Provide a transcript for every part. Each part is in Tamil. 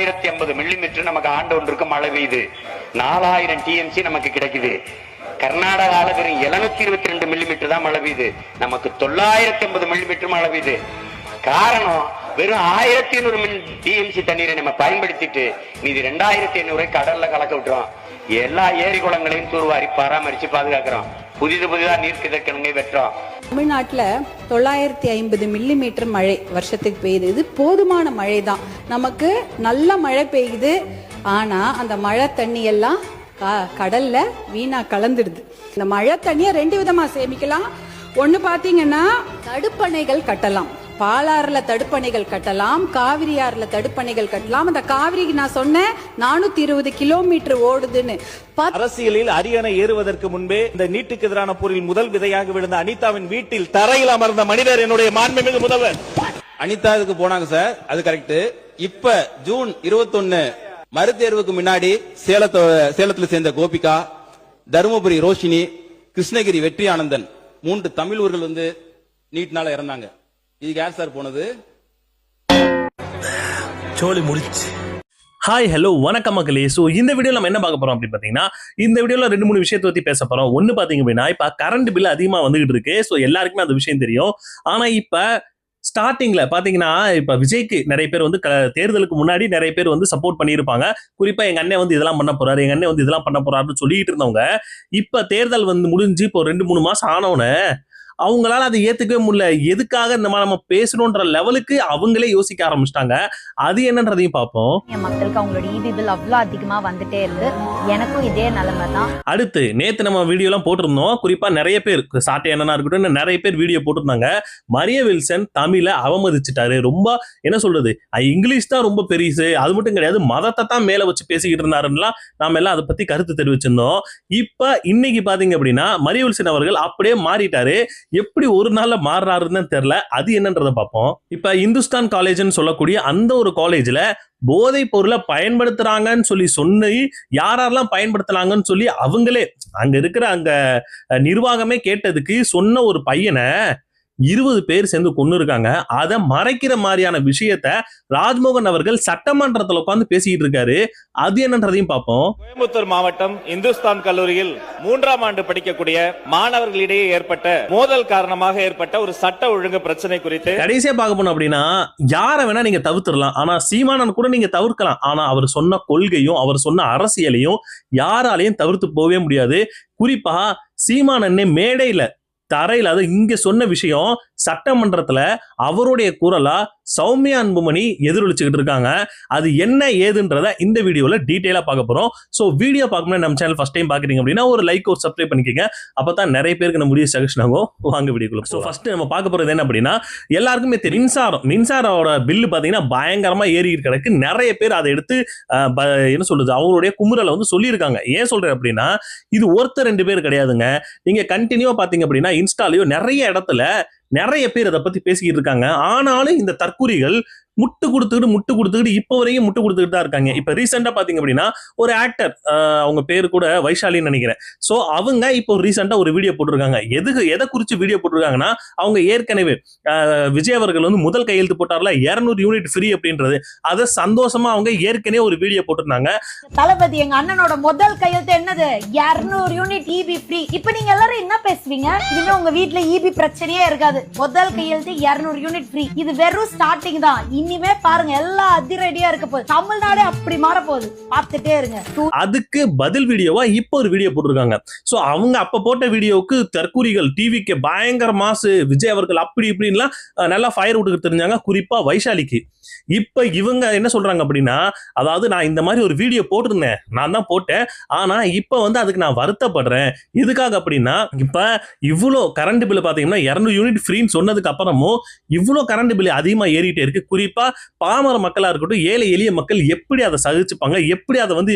1050 மில்லிமீட்டர் நமக்கு ஆண்டு ஒன்றுக்கு மழை பெய்யுது. 4000 டிஎம்சி நமக்கு கிடைக்குது. கர்நாடகால வெறும் 722 மில்லிமீட்டர் தான் மழை பெய்யுது. நமக்கு 950 மில்லிமீட்டர் மழை பெய்யுது. காரணம் வெறும் 1500 டிஎம்சி தண்ணீரை நம்ம பயன்படுத்திட்டு மீதி 2500 கடல்ல கலக்க விட்டுறோம். எல்லா ஏரி குளங்களையும் தூர்வாரி பராமரிச்சு பாதுகாக்கிறோம். புதிதா நீர் கிதக்கணுங்க வெட்டுறோம். தமிழ்நாட்டில் 950 மில்லிமீட்டர் மழை வருஷத்துக்கு பெய்யுது. இது போதுமான மழை தான். நமக்கு நல்ல மழை பெய்யுது. ஆனால் அந்த மழை தண்ணி எல்லாம் கடல்ல வீணா கலந்துடுது. இந்த மழை தண்ணியை 2 விதமா சேமிக்கலாம். ஒன்று பார்த்தீங்கன்னா தடுப்பணைகள் கட்டலாம். பாலாறுல தடுப்பணைகள் கட்டலாம், காவிரி ஆறுல தடுப்பணைகள் கட்டலாம். அந்த காவிரிக்கு நான் சொன்னேன் 420 கிலோமீட்டர் ஓடுதுன்னு. அரசியலில் அரியணை ஏறுவதற்கு முன்பே இந்த நீட்டுக்கு எதிரான போரில் முதல் விதையாக விழுந்த அனிதாவின் வீட்டில் தரையில் அமர்ந்த மனிதர் என்னுடைய மாண்புமிகு முதல்வர். அனிதா இதுக்கு போனாங்க சார், அது கரெக்ட். இப்ப ஜூன் 21 மறுதேர்வுக்கு முன்னாடி சேலத்துல சேர்ந்த கோபிகா, தருமபுரி ரோஷினி, கிருஷ்ணகிரி வெற்றி ஆனந்தன் 3 தமிழ் ஊர்கள் வந்து நீட்னால இறந்தாங்க. இதுக்கு யார் சார் போனது? சோலி முடிச்சு. ஹாய் ஹலோ வணக்கம் மக்களே. ஸோ இந்த வீடியோ நம்ம என்ன பார்க்க போறோம் அப்படின்னு பார்த்தீங்கன்னா, இந்த வீடியோவில் 2-3 விஷயத்தை பற்றி பேச போறோம். ஒன்று பார்த்தீங்க அப்படின்னா, இப்போ கரண்ட் பில் அதிகமாக வந்துகிட்டு இருக்கு. ஸோ எல்லாருக்குமே அந்த விஷயம் தெரியும். ஆனால் இப்போ ஸ்டார்டிங்ல பாத்தீங்கன்னா, இப்ப விஜய்க்கு நிறைய பேர் வந்து தேர்தலுக்கு முன்னாடி நிறைய பேர் வந்து சப்போர்ட் பண்ணியிருப்பாங்க. குறிப்பா எங்க அண்ணன் வந்து இதெல்லாம் பண்ண போறாரு, எங்க அண்ணன் வந்து இதெல்லாம் பண்ண போறாருன்னு சொல்லிட்டு இருந்தவங்க, இப்ப தேர்தல் வந்து முடிஞ்சு இப்போ 2-3 மாசம் ஆனவனே அவங்களால அதை ஏத்துக்கவே முடியல. எதுக்காக இந்த மாதிரி நம்ம பேசணும்ன்ற லெவலுக்கு அவங்களே யோசிக்க ஆரம்பிச்சிட்டாங்க. அது என்னன்றதையும் பார்ப்போம். மக்களுக்கு அவங்களோட ஈபி பில் அவ்வளவு அதிகமா வந்துட்டே இருக்கு. எனக்கும் இதே நிலைமை தான். அடுத்து நேத்து நம்ம வீடியோ எல்லாம் போட்டிருந்தோம். குறிப்பா நிறைய பேர் சாட்டை என்னன்னா இருக்கட்டும், நிறைய பேர் வீடியோ போட்டிருந்தாங்க. மரிய வில்சன் தமிழை அவமதிச்சுட்டாரு. ரொம்ப என்ன சொல்றது, இங்கிலீஷ் தான் ரொம்ப பெருசு, அது மட்டும் கிடையாது, மதத்தை தான் மேல வச்சு பேசிக்கிட்டு இருந்தாருன்னா நாம எல்லாம் அதை பத்தி கருத்து தெரிவிச்சிருந்தோம். இப்ப இன்னைக்கு பாத்தீங்க அப்படின்னா, மரிய வில்சன் அவர்கள் அப்படியே மாறிட்டாரு. எப்படி ஒரு நாள்ல மாறுறாருன்னு தெரியல. அது என்னன்றதை பார்ப்போம். இப்ப இந்துஸ்தான் காலேஜ்னு சொல்லக்கூடிய அந்த ஒரு காலேஜ்ல போதை பொருளை பயன்படுத்துறாங்கன்னு சொல்லி யாரெல்லாம் பயன்படுத்துறாங்கன்னு சொல்லி அவங்களே அங்க இருக்கிற அங்க நிர்வாகமே கேட்டதுக்கு சொன்ன ஒரு பையனை 20 பேர் சேர்ந்து கொண்டு இருக்காங்க. அதை மறைக்கிற மாதிரியான விஷயத்த ராஜ்மோகன் அவர்கள் சட்டமன்றத்தில் உட்கார்ந்து பேசிட்டு இருக்காரு. அது என்னன்றதையும் பார்ப்போம். கோயம்புத்தூர் மாவட்டம் இந்துஸ்தான் கல்லூரியில் 3ஆம் ஆண்டு படிக்கக்கூடிய மாணவர்களிடையே ஏற்பட்ட மோதல் காரணமாக ஏற்பட்ட ஒரு சட்ட ஒழுங்கு பிரச்சனை குறித்து கடைசியா பார்க்க போனோம் அப்படின்னா, யாரை வேணா நீங்க தவிர்த்திடலாம், ஆனா சீமானன் கூட நீங்க தவிர்க்கலாம். ஆனா அவர் சொன்ன கொள்கையும் அவர் சொன்ன அரசியலையும் யாராலையும் தவிர்த்து போகவே முடியாது. குறிப்பா சீமானன்னே மேடையில தரையில் அது இங்க சொன்ன விஷயம் சட்டமன்றத்துல அவருடைய குரலா சௌமியா அன்புமணி எதிரொலிச்சுக்கிட்டு இருக்காங்க. அது என்ன ஏதுன்றத இந்த வீடியோல டீடைலா பார்க்க போறோம். சோ வீடியோ பார்க்கணும் நம்ம சேனல் ஃபர்ஸ்ட் டைம் பாக்குறீங்க அப்படின்னா ஒரு லைக் ஒரு சப்ஸ்கிரைப் பண்ணிக்கங்க. அப்பதான் நிறைய பேருக்கு நம்ம வீடியோ சஜஷன் ஆகும். வாங்க வீடியோக்குள்ள. சோ ஃபர்ஸ்ட் நம்ம பார்க்க போறது என்ன அப்படின்னா, எல்லாருக்குமே தெரியும் மின்சாரோட பில்லு பாத்தீங்கன்னா பயங்கரமா ஏறி கிடக்கு. நிறைய பேர் அதை எடுத்து என்ன சொல்றது அவங்களுடைய குமுறலை வந்து சொல்லியிருக்காங்க. ஏன் சொல்றேன் அப்படின்னா, இது ஒருத்தர் 2 பேர் கிடையாதுங்க. நீங்க கண்டினியூவா பாத்தீங்க அப்படின்னா இன்ஸ்டாலயோ நிறைய இடத்துல நிறைய பேர் அதை பத்தி பேசிக்கிட்டு இருக்காங்க. ஆனாலும் இந்த தற்கூரிகள் முட்டு கொடுத்துக்கிட்டு இப்போ வரைக்கும் முட்டு கொடுத்துக்கிட்டு தான் இருக்காங்க. இப்ப ரீசெண்டா பாத்தீங்க அப்படின்னா ஒரு ஆக்டர், அவங்க பேரு கூட வைஷாலின்னு நினைக்கிறேன். சோ அவங்க இப்போ ரீசெண்டா ஒரு வீடியோ போட்டிருக்காங்க. எதை குறிச்சு வீடியோ போட்டிருக்காங்கன்னா, அவங்க ஏற்கனவே விஜய் அவர்கள் வந்து முதல் கையெழுத்து போட்டார்ல 200 யூனிட் ஃப்ரீ அப்படின்றது, அதை சந்தோஷமா அவங்க ஏற்கனவே ஒரு வீடியோ போட்டிருந்தாங்க. தளபதி எங்க அண்ணனோட முதல் கையெழுத்து என்னது? 200 யூனிட் ஈபி ஃப்ரீ. இப்ப நீங்க எல்லாரும் என்ன பேசுவீங்க? இனிமே உங்க வீட்டுல ஈபி பிரச்சனையே இருக்காது. முதல் கையெழுத்து 200 யூனிட் ஃப்ரீ. இது வெறும் ஸ்டார்டிங் தான். இனிமே பாருங்க எல்லாம் அதிரடியா இருக்க போகுது. தமிழ்நாடு அப்படி மாற போகுது, பார்த்துட்டே இருங்க. அதுக்கு பதில் வீடியோவா இப்போ ஒரு வீடியோ போட்டிருக்காங்க. சோ அவங்க அப்ப போட்ட வீடியோவுக்கு தற்கூரிகள் டிவிக்கு பயங்கர மாசு, விஜய் அவர்கள் அப்படி இப்படின்லாம் நல்லா ஃபயர் விட்டுக்கிட்டு தெரிஞ்சாங்க. குறிப்பா வைஷாலிக்கு. இப்ப இவங்க என்ன சொல்றாங்க அப்படின்னா, அதாவது நான் இந்த மாதிரி ஒரு வீடியோ போட்டிருந்தேன், நான் தான் போட்டேன், ஆனா இப்ப வந்து அதுக்கு நான் வருத்தப்படுறேன். எதுக்காக அப்படின்னா, இப்ப இவ்வளோ கரண்ட் பில் பாத்தீங்கன்னா 200 யூனிட் ஃப்ரீன்னு சொன்னதுக்கு அப்புறமும் இவ்வளோ கரண்ட் பில் அதிகமா ஏறிட்டே இருக்கு. குறிப்பா பாமர மக்களா இருக்கட்டும், ஏழை எளிய மக்கள் எப்படி அதை சகிச்சுப்பாங்க, எப்படி அதை வந்து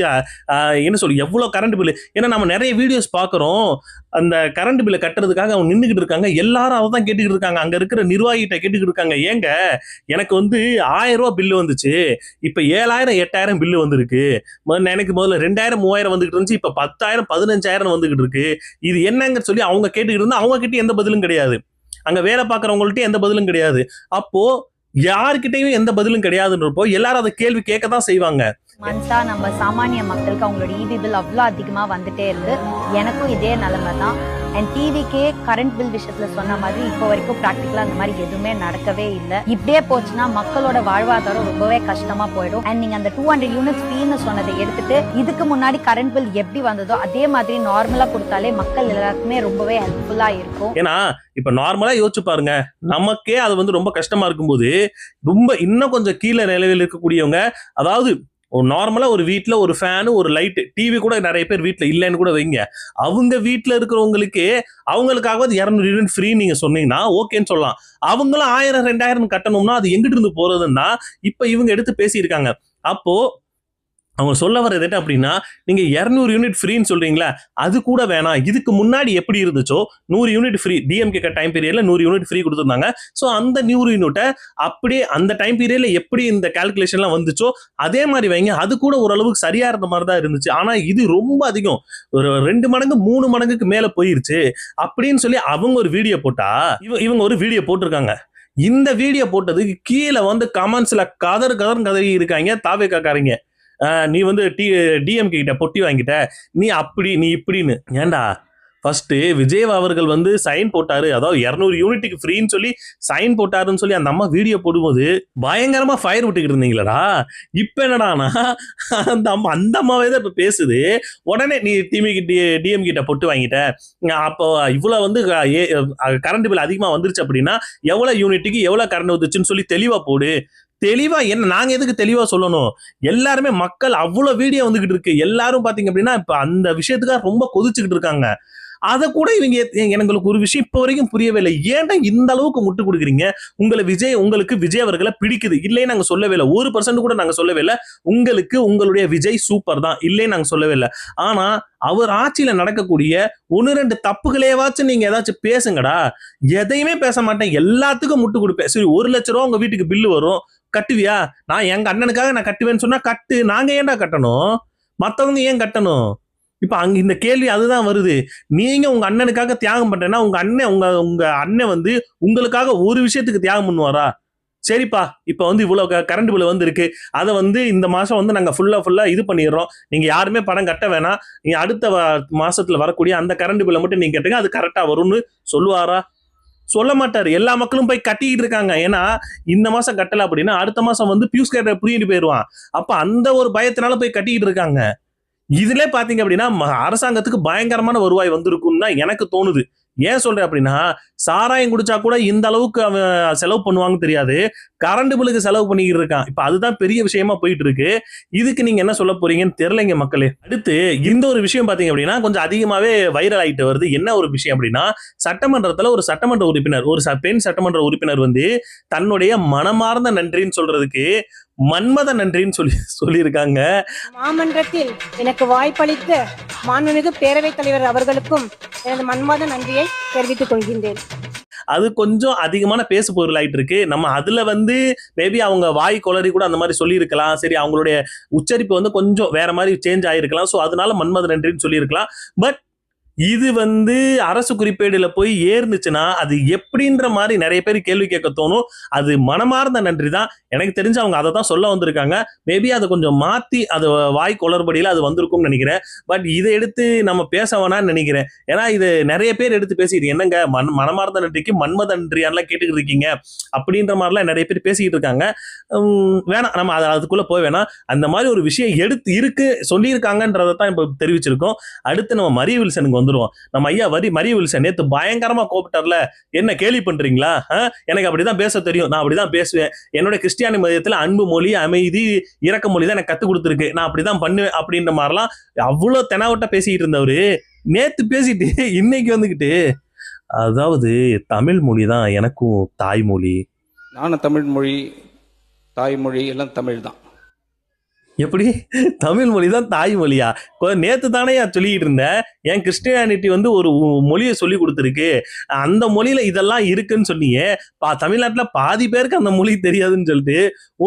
என்ன சொல்லி எவ்வளவு கரண்ட் பில். ஏன்னா நம்ம நிறைய வீடியோஸ் பாக்குறோம், அந்த கரண்ட் பில்லை கட்டுறதுக்காக அவங்க நின்றுகிட்டு இருக்காங்க. எல்லாரும் அதை தான் கேட்டுக்கிட்டு இருக்காங்க. அங்க இருக்கிற நிர்வாகிகிட்ட கேட்டுக்கிட்டு இருக்காங்க, ஏங்க எனக்கு வந்து 1000 ரூபாய் பில்லு வந்துச்சு, இப்ப 7000 8000 பில்லு வந்திருக்கு, எனக்கு முதல்ல 2000 3000 வந்துகிட்டு இருந்துச்சு, இப்ப 10,000 15,000 வந்துகிட்டு இருக்கு, இது என்னங்க சொல்லி அவங்க கேட்டுக்கிட்டு இருந்தா அவங்க கிட்ட எந்த பதிலும் கிடையாது. அங்க வேலை பார்க்கறவங்கள்ட்ட எந்த பதிலும் கிடையாது. அப்போ யாருக்கிட்டையும் எந்த பதிலும் கிடையாதுன்றப்போ எல்லாரும் அதை கேள்வி கேட்க தான் செய்வாங்க. மந்த்ஸா நம்ம சாமானிய மக்களுக்கு அவங்களோட இபி பில் அவ்வளோ அதிகமா வந்துட்டே இருந்து எனக்கும் இதே நிலைமை தான். அண்ட் டிவிக்கே கரண்ட் பில் விஷயத்துல சொன்ன மாதிரி இப்போ வரைக்கும் ப்ராக்டிக்கலா அந்த மாதிரி எதுவுமே நடக்கவே இல்லை. இப்படியே போச்சுன்னா மக்களோட வாழ்வாதாரம் ரொம்பவே கஷ்டமா போயிடும். அண்ட் நீங்க அந்த 200 யூனிட்ஸ் ஃப்ரீன்னு சொன்னதை எடுத்துட்டு இதுக்கு முன்னாடி கரண்ட் பில் எப்படி வந்ததோ அதே மாதிரி நார்மலா கொடுத்தாலே மக்கள் எல்லாருக்குமே ரொம்பவே ஹெல்ப்ஃபுல்லா இருக்கும். ஏன்னா இப்ப நார்மலா யோசிச்சு பாருங்க, நமக்கே அது வந்து ரொம்ப கஷ்டமா இருக்கும்போது ரொம்ப இன்னும் கொஞ்சம் கீழே நிலையில் இருக்கக்கூடியவங்க, அதாவது ஒரு நார்மலா ஒரு வீட்டுல ஒரு ஃபேனு ஒரு லைட் டிவி கூட நிறைய பேர் வீட்டுல இல்லைன்னு கூட வைங்க, அவங்க வீட்டுல இருக்கிறவங்களுக்கு அவங்களுக்காக 200 யூனிட் ஃப்ரீ நீங்க சொன்னீங்கன்னா ஓகேன்னு சொல்லலாம். அவங்களும் 1000 2000 கட்டணும்னா அது எங்கிட்டு இருந்து போறதுன்னா இப்ப இவங்க எடுத்து பேசியிருக்காங்க. அப்போ அவங்க சொல்ல வர்றது என்ன அப்படின்னா, நீங்க 200 யூனிட் ஃப்ரீன்னு சொல்றீங்களா, அது கூட வேணாம். இதுக்கு முன்னாடி எப்படி இருந்துச்சோ 100 யூனிட் ஃப்ரீ, டிஎம்கே டைம் பீரியட்ல 100 யூனிட் ஃப்ரீ கொடுத்துருந்தாங்க. ஸோ அந்த 100 யூனிட்டை அப்படியே அந்த டைம் பீரியட்ல எப்படி இந்த கால்குலேஷன்லாம் வந்துச்சோ அதே மாதிரி வைங்க. அது கூட ஓரளவுக்கு சரியா இருந்த மாதிரி தான் இருந்துச்சு. ஆனா இது ரொம்ப அதிகம், ஒரு 2 மடங்கு 3 மடங்குக்கு மேல போயிருச்சு அப்படின்னு சொல்லி அவங்க ஒரு வீடியோ போட்டா, இவங்க ஒரு வீடியோ போட்டிருக்காங்க. இந்த வீடியோ போட்டதுக்கு கீழே வந்து கமெண்ட்ஸ்ல கதறி இருக்காங்க தாவேக்காரங்க. நீ வந்து டிஎம்கே கிட்ட பொட்டி வாங்கிட்ட, நீ அப்படி நீ இப்படின்னு. ஏண்டா ஃபர்ஸ்ட் விஜய் அவர்கள் வந்து சைன் போட்டாரு, அதாவது 200 யூனிட்டுக்கு ஃப்ரீன்னு சொல்லி சைன் போட்டாருன்னு சொல்லி அந்த அம்மா வீடியோ போடும்போது பயங்கரமா ஃபயர் விட்டுக்கிட்டு இருந்தீங்களா? இப்ப என்னடானா அந்த அம்மாவே தான் இப்ப பேசுது. உடனே நீ டிஎம் கிட்ட பொட்டு வாங்கிட்ட, அப்போ இவ்வளவு வந்து கரண்ட் பில் அதிகமா வந்துருச்சு அப்படின்னா எவ்வளவு யூனிட்டுக்கு எவ்வளவு கரண்ட் வந்துச்சுன்னு சொல்லி தெளிவா போடு. தெளிவா என்ன நாங்க எதுக்கு தெளிவா சொல்லணும்? எல்லாருமே மக்கள் அவ்வளவு வீடியோ வந்துகிட்டு இருக்கு. எல்லாரும் பாத்தீங்க அப்படின்னா இப்ப அந்த விஷயத்துக்காக ரொம்ப கொதிச்சுக்கிட்டு இருக்காங்க. அதை கூட இவங்க எனக்கு ஒரு விஷயம் இப்போ வரைக்கும் புரியவே இல்லை. ஏன்டா இந்த அளவுக்கு முட்டு கொடுக்குறீங்க? உங்களுக்கு விஜய் அவர்களை பிடிக்குது இல்லைன்னு நாங்க சொல்லவே இல்லை, 1% கூட நாங்க சொல்லவே இல்லை. உங்களுக்கு உங்களுடைய விஜய் சூப்பர் தான் இல்லைன்னு நாங்க சொல்லவே இல்லை. ஆனா அவர் ஆட்சியில நடக்கக்கூடிய 1-2 தப்புகளேவாச்சும் நீங்க ஏதாச்சும் பேசுங்கடா. எதையுமே பேச மாட்டேன், எல்லாத்துக்கும் முட்டு கொடுப்பேன். சரி 1 லட்ச ரூபா உங்க வீட்டுக்கு பில்லு வரும், கட்டுவியா? நான் எங்க அண்ணனுக்காக நான் கட்டுவேன்னு சொன்னா கட்டு, நாங்க ஏன்டா கட்டணும்? மத்தவங்க ஏன் கட்டணும்? இப்ப அங்க இந்த கேள்வி அதுதான் வருது. நீங்க உங்க அண்ணனுக்காக தியாகம் பண்றேன்னா உங்க அண்ணன் வந்து உங்களுக்காக ஒரு விஷயத்துக்கு தியாகம் பண்ணுவாரா? சரிப்பா, இப்ப வந்து இவ்வளவு கரண்ட் பில் வந்து இருக்கு, அதை வந்து இந்த மாசம் வந்து நாங்க ஃபுல்லா இது பண்ணிடுறோம், நீங்க யாருமே பணம் கட்ட வேணாம், நீங்க அடுத்த மாசத்துல வரக்கூடிய அந்த கரண்ட் பில்லை மட்டும் நீங்க கட்டுங்க, அது கரெக்டா வரும்னு சொல்லுவாரா? சொல்ல மாட்டாரு. எல்லா மக்களும் போய் கட்டிக்கிட்டு இருக்காங்க. ஏன்னா இந்த மாசம் கட்டல அப்படின்னா அடுத்த மாசம் வந்து பியூஸ் கேட்ட புரியிட்டு போயிடுவான். அப்ப அந்த ஒரு பயத்தினால போய் கட்டிக்கிட்டு இருக்காங்க. இதுல பாத்தீங்க அப்படின்னா அரசாங்கத்துக்கு பயங்கரமான வருவாய் வந்திருக்குன்னு தான் எனக்கு தோணுது. ஏன் சொல்றேன் அப்படின்னா, சாராயம் குடிச்சா கூட இந்த அளவுக்கு அவன் செலவு பண்ணுவாங்க தெரியாது, கரண்ட் பில்லுக்கு செலவு பண்ணிக்கிட்டு இருக்கான். இப்ப அதுதான் பெரிய விஷயமா போயிட்டு இருக்கு. இதுக்கு நீங்க என்ன சொல்ல போறீங்கன்னு தெரியலைங்க மக்களே. அடுத்து இந்த ஒரு விஷயம் பாத்தீங்க அப்படின்னா கொஞ்சம் அதிகமாவே வைரல் ஆயிட்டு வருது. என்ன ஒரு விஷயம் அப்படின்னா, சட்டமன்றத்துல ஒரு சட்டமன்ற உறுப்பினர், ஒரு பெண் சட்டமன்ற உறுப்பினர் வந்து தன்னுடைய மனமார்ந்த நன்றின்னு சொல்றதுக்கு மன்மத நன்றின்னு சொல்லியிருக்காங்க. மாமன்றத்தில் எனக்கு வாய்ப்பளித்த மாண்புமிகு பேரவைத் தலைவர் அவர்களுக்கும் எனது மன்மத நன்றியை தெரிவித்துக் கொள்கின்றேன். அது கொஞ்சம் அதிகமான பேசு பொருள் ஆயிட்டு இருக்கு. நம்ம அதுல வந்து மேபி அவங்க வாய் கொளறி கூட அந்த மாதிரி சொல்லியிருக்கலாம். சரி, அவங்களுடைய உச்சரிப்பு வந்து கொஞ்சம் வேற மாதிரி சேஞ்ச் ஆயிருக்கலாம். ஸோ அதனால மன்மத நன்றின்னு சொல்லியிருக்கலாம். பட் இது வந்து அரசு குறிப்பேடுல போய் ஏறுனுச்சுன்னா அது எப்படின்ற மாதிரி நிறைய பேர் கேள்வி கேட்க தோணும். அது மனமார்ந்த நன்றி தான். எனக்கு தெரிஞ்சு அவங்க அதை தான் சொல்ல வந்திருக்காங்க. மேபி அதை கொஞ்சம் மாத்தி அது வாய் கொளறுபடியில அது வந்திருக்கும்னு நினைக்கிறேன். பட் இதை எடுத்து நம்ம பேச வேணாம்னு நினைக்கிறேன். ஏன்னா இது நிறைய பேர் எடுத்து பேசிட்டு என்னங்க மனமார்ந்த நன்றிக்கு மன்மத நன்றியான்லாம் கேட்டுக்கிட்டு இருக்கீங்க அப்படின்ற மாதிரிலாம் நிறைய பேர் பேசிக்கிட்டு இருக்காங்க. வேணாம், நம்ம அதுக்குள்ள போய் வேணாம். அந்த மாதிரி ஒரு விஷயம் இருக்கு சொல்லியிருக்காங்கன்றதை தான் இப்போ தெரிவிச்சிருக்கோம். அடுத்து நம்ம மரிய வில்சனுக்கு வந்துருவோம். நம்ம ஐயா மரிய வில்சன் நேத்து பயங்கரமா கோபிட்டார்ல, என்ன கேலி பண்றீங்களா? எனக்கு அப்படிதான் பேச தெரியும், நான் அப்படிதான் பேசுவேன், என்னோட கிறிஸ்டியானி மதத்துல அன்பு மொழி, அமைதி, இரக்க மொழி தான் எனக்கு கத்து கொடுத்துருக்கு, நான் அப்படிதான் பண்ணுவேன் அப்படின்ற மாதிரிலாம் அவ்வளவு தெனாவட்டா பேசிக்கிட்டு இருந்தவரு நேத்து பேசிட்டு இன்னைக்கு வந்துகிட்டு, அதாவது தமிழ் மொழி தான் எனக்கும் தாய்மொழி, நானும் தமிழ் மொழி தாய்மொழி எல்லாம் தமிழ் தான். எப்படி தமிழ் மொழி தான் தாய்மொழியா? நேத்து தானே சொல்லிக்கிட்டு இருந்தேன், என் கிறிஸ்டியானிட்டி வந்து ஒரு மொழியை சொல்லி கொடுத்துருக்கு, அந்த மொழியில இதெல்லாம் இருக்குன்னு சொன்னீங்க, தமிழ்நாட்டுல பாதி பேருக்கு அந்த மொழி தெரியாதுன்னு சொல்லிட்டு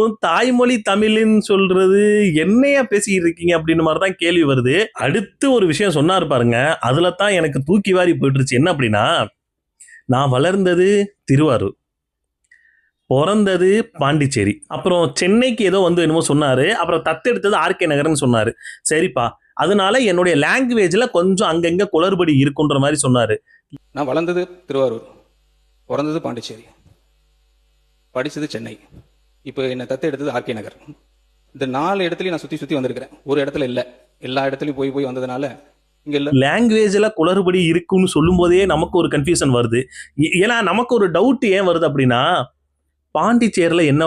உன் தாய்மொழி தமிழ்ன்னு சொல்றது என்னையா பேசிக்கிட்டு இருக்கீங்க அப்படின்னு மாதிரிதான் கேள்வி வருது. அடுத்து ஒரு விஷயம் சொன்னாரு பாருங்க, அதுல தான் எனக்கு தூக்கி வாரி போயிட்டுருச்சு. என்ன அப்படின்னா, நான் வளர்ந்தது திருவாரூர், பிறந்தது பாண்டிச்சேரி, அப்புறம் சென்னைக்கு ஏதோ வந்து என்னமோ சொன்னாரு, அப்புறம் தத்தெடுத்தது ஆர்கே நகர்னு சொன்னாரு. சரிப்பா, அதனால என்னுடைய லாங்குவேஜ்ல கொஞ்சம் அங்கங்க குளறுபடி இருக்குன்ற மாதிரி சொன்னாரு. நான் வளர்ந்தது திருவாரூர், பிறந்தது பாண்டிச்சேரி, படிச்சது சென்னை, இப்போ என்னை தத்து எடுத்தது ஆர்கே நகர். இந்த 4 இடத்துலையும் நான் சுற்றி சுற்றி வந்திருக்கிறேன். ஒரு இடத்துல இல்லை, எல்லா இடத்துலையும் போய் போய் வந்ததுனால இங்கே இல்லை. லாங்குவேஜ்ல குளறுபடி இருக்குன்னு சொல்லும் போதே நமக்கு ஒரு கன்ஃபியூஷன் வருது. ஏன்னா நமக்கு ஒரு டவுட் ஏன் வருது அப்படின்னா, பாண்டிச்சேரியில என்ன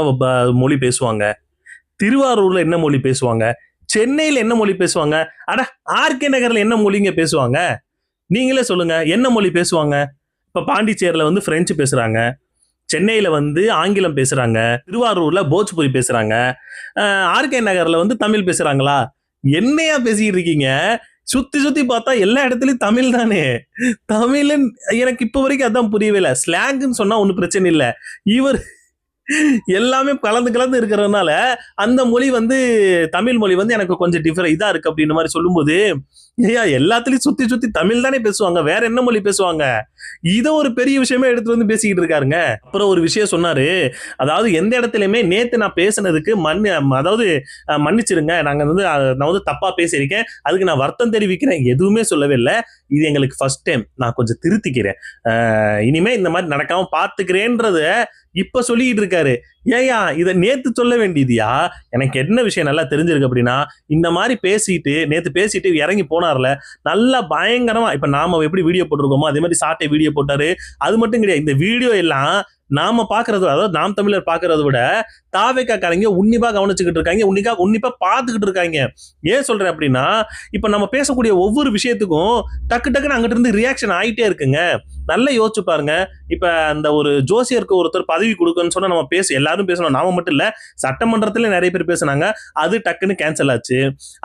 மொழி பேசுவாங்க, திருவாரூர்ல என்ன மொழி பேசுவாங்க, சென்னையில என்ன மொழி பேசுவாங்க, அட ஆர்கே நகர்ல என்ன மொழிங்க பேசுவாங்க, நீங்களே சொல்லுங்க என்ன மொழி பேசுவாங்க. இப்ப பாண்டிச்சேரியில வந்து பிரெஞ்சு பேசுறாங்க, சென்னையில வந்து ஆங்கிலம் பேசுறாங்க, திருவாரூர்ல போஜ்புரி பேசுறாங்க, ஆர்கே நகர்ல வந்து தமிழ் பேசுறாங்களா? என்னையா பேசிட்டு இருக்கீங்க? சுத்தி சுத்தி பார்த்தா எல்லா இடத்துலயும் தமிழ் தானே. தமிழ் எனக்கு இப்ப வரைக்கும் அதான் புரியவே இல்லை. ஸ்லாங்னு சொன்னா ஒன்னும் பிரச்சனை இல்லை, இவர் எல்லாமே கலந்து கலந்து இருக்கிறதுனால அந்த மொழி வந்து தமிழ் மொழி வந்து எனக்கு கொஞ்சம் இதா இருக்கு அப்படின்ற மாதிரி சொல்லும்போது, ஐயா எல்லாத்துலயும் சுத்தி சுத்தி தமிழ் தானே பேசுவாங்க, வேற என்ன மொழி பேசுவாங்க? இத ஒரு பெரிய விஷயமே எடுத்து வந்து பேசிக்கிட்டு இருக்காருங்க. அப்புறம் ஒரு விஷயம் சொன்னாரு, அதாவது எந்த இடத்துலயுமே நேத்து நான் பேசினதுக்கு அதாவது மன்னிச்சிருங்க, நான் வந்து தப்பா பேசியிருக்கேன், அதுக்கு நான் வருத்தம் தெரிவிக்கிறேன், எதுவுமே சொல்லவே இல்லை, இது எங்களுக்கு ஃபர்ஸ்ட் டைம், நான் கொஞ்சம் திருத்திக்கிறேன், இனிமே இந்த மாதிரி நடக்காம பாத்துக்கிறேன்றத இப்ப சொல்லிட்டு இருக்காரு. ஏயா இத நேத்து சொல்ல வேண்டியதியா? எனக்கு என்ன விஷயம் நல்லா தெரிஞ்சிருக்கு அப்படின்னா, இந்த மாதிரி பேசிட்டு நேத்து பேசிட்டு இறங்கி போனார்ல, நல்லா பயங்கரமா, இப்ப நாம எப்படி வீடியோ போட்டிருக்கோமோ அதே மாதிரி சாட்டை வீடியோ போட்டாரு. அது மட்டும் கிடையாது, இந்த வீடியோ எல்லாம் நாம பாக்குறது, அதாவது நாம் தமிழர் பாக்குறத விட தாவேக்காரங்க உன்னிப்பா கவனிச்சுக்கிட்டு இருக்காங்க, உன்னிப்பா பாத்துக்கிட்டு இருக்காங்க. ஏன் சொல்றேன் அப்படின்னா, இப்ப நம்ம பேசக்கூடிய ஒவ்வொரு விஷயத்துக்கும் டக்கு டக்குன்னு அங்கிட்ட இருந்து ரியாக்ஷன் ஆயிட்டே இருக்குங்க. நல்லா யோசிச்சு பாருங்க. இப்ப அந்த ஒரு ஜோசியருக்கு ஒருத்தர் பதவி கொடுக்கணும்னு சொன்னா நம்ம எல்லாரும் பேசணும், நாம மட்டும் இல்ல, சட்டமன்றத்துல நிறைய பேர் பேசினாங்க, அது டக்குன்னு கேன்சல் ஆச்சு.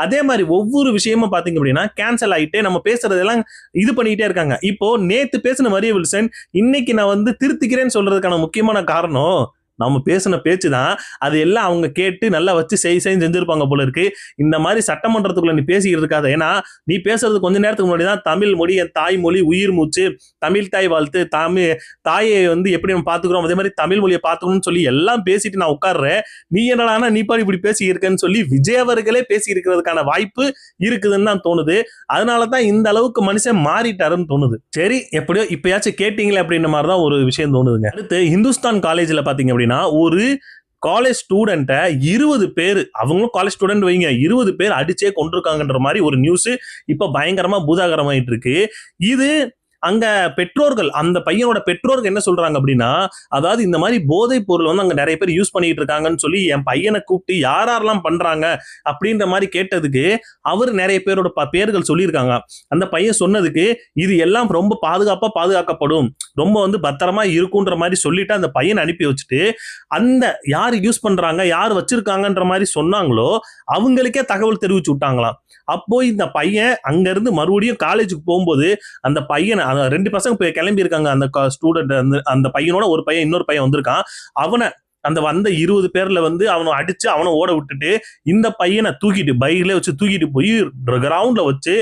அதே மாதிரி ஒவ்வொரு விஷயமும் பாத்தீங்க அப்படின்னா கேன்சல் ஆயிட்டே நம்ம பேசுறதெல்லாம் இது பண்ணிட்டே இருக்காங்க. இப்போ நேத்து பேசின மரிய வில்சன் இன்னைக்கு நான் வந்து திருத்திக்கிறேன்னு சொல்றதுக்கான முக்கியமான காரணம் நம்ம பேசின பேச்சு தான். அது எல்லாம் அவங்க கேட்டு நல்லா வச்சு செஞ்சிருப்பாங்க போல இருக்கு. இந்த மாதிரி சட்டமன்றத்துக்குள்ள நீ பேசிக்கிட்டு இருக்காத, ஏன்னா நீ பேசுறது கொஞ்ச நேரத்துக்கு முன்னாடி தான் தமிழ் மொழி என் தாய்மொழி, உயிர் மூச்சு, தமிழ் தாய் வாழ்த்து, தாயை வந்து எப்படி நம்ம பாத்துக்கிறோம் அதே மாதிரி தமிழ் மொழியை பாத்துக்கணும்னு சொல்லி எல்லாம் பேசிட்டு நான் உட்கார்றேன். நீ என்னடானா நீ பாரு இப்படி பேசி இருக்கன்னு சொல்லி விஜய் அவர்களே பேசி இருக்கிறதுக்கான வாய்ப்பு இருக்குதுன்னு தான் தோணுது. அதனாலதான் இந்த அளவுக்கு மனுஷன் மாறிட்டாருன்னு தோணுது. சரி, எப்படியோ இப்பயாச்சும் கேட்டீங்களே அப்படின்ற மாதிரிதான் ஒரு விஷயம் தோணுதுங்க. அடுத்து இந்துஸ்தான் காலேஜ்ல பாத்தீங்க அப்படின்னா, ஒரு காலேஜ் ஸ்டூடெண்ட்டை 20 பேர், அவங்களும் காலேஜ் ஸ்டூடெண்ட் வைங்க, 20 பேர் அடிச்சே கொண்டிருக்காங்கன்ற மாதிரி ஒரு நியூஸ் இப்ப பயங்கரமா பூதாகரமாயிட்டு இருக்கு. இது அங்க பெற்றோர்கள், அந்த பையனோட பெற்றோர்கள் என்ன சொல்றாங்க அப்படின்னா, அதாவது இந்த மாதிரி போதைப் பொருள் வந்து அங்க நிறைய பேர் யூஸ் பண்ணிட்டு இருக்காங்கன்னு சொல்லி என் பையனை கூப்பிட்டு யாரெல்லாம் பண்றாங்க அப்படின்ற மாதிரி கேட்டதுக்கு அவர் நிறைய பேரோட பேர்கள் சொல்லியிருக்காங்க. அந்த பையன் சொன்னதுக்கு இது எல்லாம் ரொம்ப பாதுகாக்கப்படும், ரொம்ப வந்து பத்திரமா இருக்குன்ற மாதிரி சொல்லிட்டு அந்த பையனை அனுப்பி வச்சுட்டு, அந்த யார் யூஸ் பண்றாங்க யார் வச்சிருக்காங்கன்ற மாதிரி சொன்னாங்களோ அவங்களுக்கே தகவல் தெரிவிச்சு விட்டாங்களாம். அப்போ இந்த பையன் அங்க இருந்து மறுபடியும் காலேஜுக்கு போகும்போது அந்த பையனை, 2 பசங்க கிளம்பி இருக்காங்க, அந்த ஸ்டூடெண்ட், அந்த பையனோட ஒரு பையன் இன்னொரு பையன் வந்திருக்கான். அவனை அந்த வந்த 20 பேர்ல வந்து அவனை அடிச்சு அவனை ஓட விட்டுட்டு இந்த பையனை தூக்கிட்டு பைக்ல வச்சு தூக்கிட்டு போய் கிரவுண்ட்ல வச்சு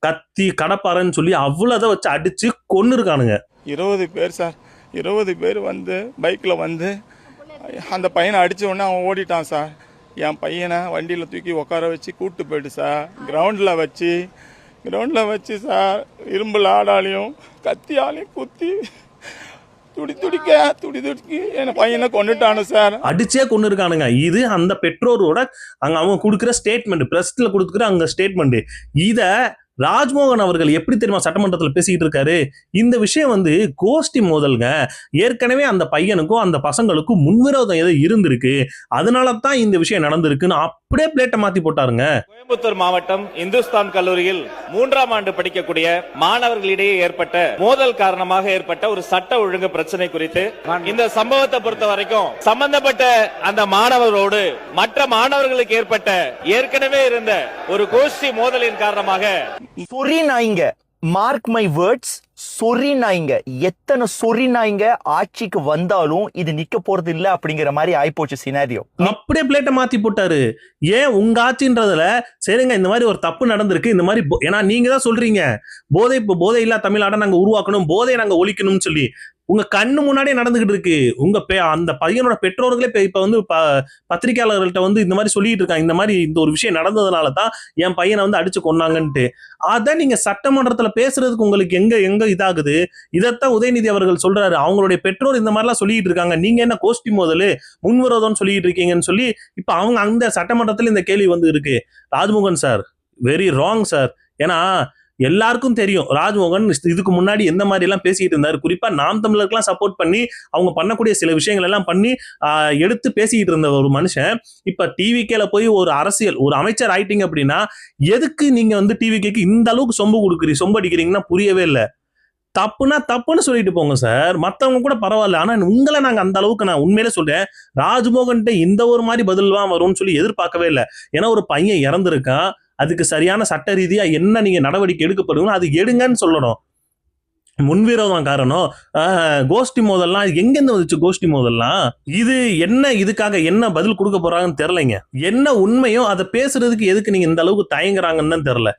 கத்தி கடப்பாரன்னு சொல்லி அவ்வளவுதான் வச்சு அடிச்சு கொன்னு இருக்கானுங்க. 20 பேர் சார், 20 பேர் வந்து பைக்ல வந்து அந்த பையனை அடிச்ச உடனே அவன் ஓடிட்டான் சார். என் பையனை வண்டியில் தூக்கி உட்கார வச்சு கூப்பிட்டு போயிட்டு சார் கிரவுண்டில் வச்சு சார் இரும்பு ஆடாலையும் கத்தியாலையும் குத்தி துடிக்கி என் பையனை கொண்டுட்டானு சார், அடிச்சே கொண்டு இருக்கானுங்க. இது அந்த பெற்றோரோட அவங்க கொடுக்குற ஸ்டேட்மெண்ட், பிரஸ்ல கொடுக்குற அங்க ஸ்டேட்மெண்ட். இத ராஜ்மோகன் அவர்கள் எப்படி தெரியுமா சட்டமன்றத்தில் பேசிக்கிட்டு இருக்காரு? இந்த விஷயம் வந்து கோஷ்டி மோதல்ங்க. ஏற்கனவே அந்த பையனுக்கும் அந்த பசங்களுக்கும் முன்விரோதம் ஏதோ இருந்திருக்கு, அதனால தான் இந்த விஷயம் நடந்திருக்குன்னு அப்படியே பிளேட்டை மாத்தி போட்டாருங்க. கோயம்புத்தூர் மாவட்டம் இந்துஸ்தான் கல்லூரியில் 3ஆம் ஆண்டு படிக்கக்கூடிய மாணவர்களிடையே ஏற்பட்ட மோதல் காரணமாக ஏற்பட்ட ஒரு சட்ட ஒழுங்கு பிரச்சனை குறித்து இந்த சம்பவத்தை பொறுத்த வரைக்கும் சம்பந்தப்பட்ட அந்த மாணவரோடு மற்ற மாணவர்களுக்கு ஏற்பட்ட ஏற்கனவே இருந்த ஒரு கோஷ்டி மோதலின் காரணமாக சொறி நாய்ங்க, மார்க் மை வேர்ட்ஸ், சொறி நாய்ங்க, எத்தனை சொறி நாய்ங்க ஆட்சிக்கு வந்தாலும் இது நிக்க போறது இல்ல அப்படிங்கிற மாதிரி ஆயிப்போச்சு சினாரியோ. அப்படியே பிளேட்டை மாத்தி போட்டாரு. ஏன் உங்க ஆட்சின்றதுல சரிங்க இந்த மாதிரி ஒரு தப்பு நடந்திருக்கு, இந்த மாதிரி ஏன்னா நீங்க தான் சொல்றீங்க போதை இல்லா தமிழ்நாட நாங்க உருவாக்கணும், போதையை நாங்க ஒழிக்கணும்னு சொல்லி. உங்க கண்ணு முன்னாடியே நடந்துகிட்டு இருக்கு. உங்க அந்த பையனோட பெற்றோர்களே இப்ப வந்து பத்திரிகையாளர்கள்ட்ட வந்து இந்த மாதிரி சொல்லிட்டு இருக்காங்க, இந்த மாதிரி இந்த ஒரு விஷயம் நடந்ததுனால தான் என் பையனை வந்து அடிச்சு கொன்னாங்கன்ட்டு. அத நீங்க சட்டமன்றத்துல பேசுறதுக்கு உங்களுக்கு எங்க இதாகுது? இதத்தான் உதயநிதி அவர்கள் சொல்றாரு. அவங்களுடைய பெற்றோர் இந்த மாதிரிலாம் சொல்லிட்டு இருக்காங்க, நீங்க என்ன கோஷ்டி மோதல் முன்விரோதம் சொல்லிட்டு இருக்கீங்கன்னு சொல்லி இப்ப அவங்க அந்த சட்டமன்றத்துல இந்த கேள்வி வந்து இருக்கு. Rajmohan sir very wrong sir. ஏன்னா எல்லாருக்கும் தெரியும் ராஜ்மோகன் இதுக்கு முன்னாடி எந்த மாதிரி எல்லாம் பேசிட்டு இருந்தாரு. குறிப்பா நாம் தமிழருக்குலாம் சப்போர்ட் பண்ணி அவங்க பண்ணக்கூடிய சில விஷயங்கள் எல்லாம் பண்ணி எடுத்து பேசிக்கிட்டு இருந்த ஒரு மனுஷன் இப்ப டிவிகேல போய் ஒரு அரசியல் ஒரு அமைச்சர் ஆயிட்டீங்க அப்படின்னா எதுக்கு நீங்க வந்து டிவிகேக்கு இந்த அளவுக்கு சொம்பு அடிக்கிறீங்கன்னா புரியவே இல்லை. தப்புனா தப்புன்னு சொல்லிட்டு போங்க சார், மத்தவங்க கூட பரவாயில்ல. ஆனா உங்களை நாங்க அந்த அளவுக்கு நான் உண்மையிலே சொல்றேன், ராஜ்மோகன்ட்ட இந்த ஒரு மாதிரி பதில் தான் வரும்னு சொல்லி எதிர்பார்க்கவே இல்லை. ஏன்னா ஒரு பையன் இறந்திருக்கான், அதுக்கு சரியான சட்ட ரீதியா என்ன நீங்க நடவடிக்கை எடுக்கப்படுங்க அது எடுங்கன்னு சொல்லணும். முன்விரோதம் காரணம் கோஷ்டி மோதல்லாம் எங்கிருந்து வந்துச்சு? கோஷ்டி மோதல்லாம் இது என்ன? இதுக்காக என்ன பதில் கொடுக்க போறாங்கன்னு தெரியலைங்க. என்ன உண்மையோ அதை பேசுறதுக்கு எதுக்கு நீங்க இந்த அளவுக்கு தயங்குறாங்கன்னு தான் தெரியல.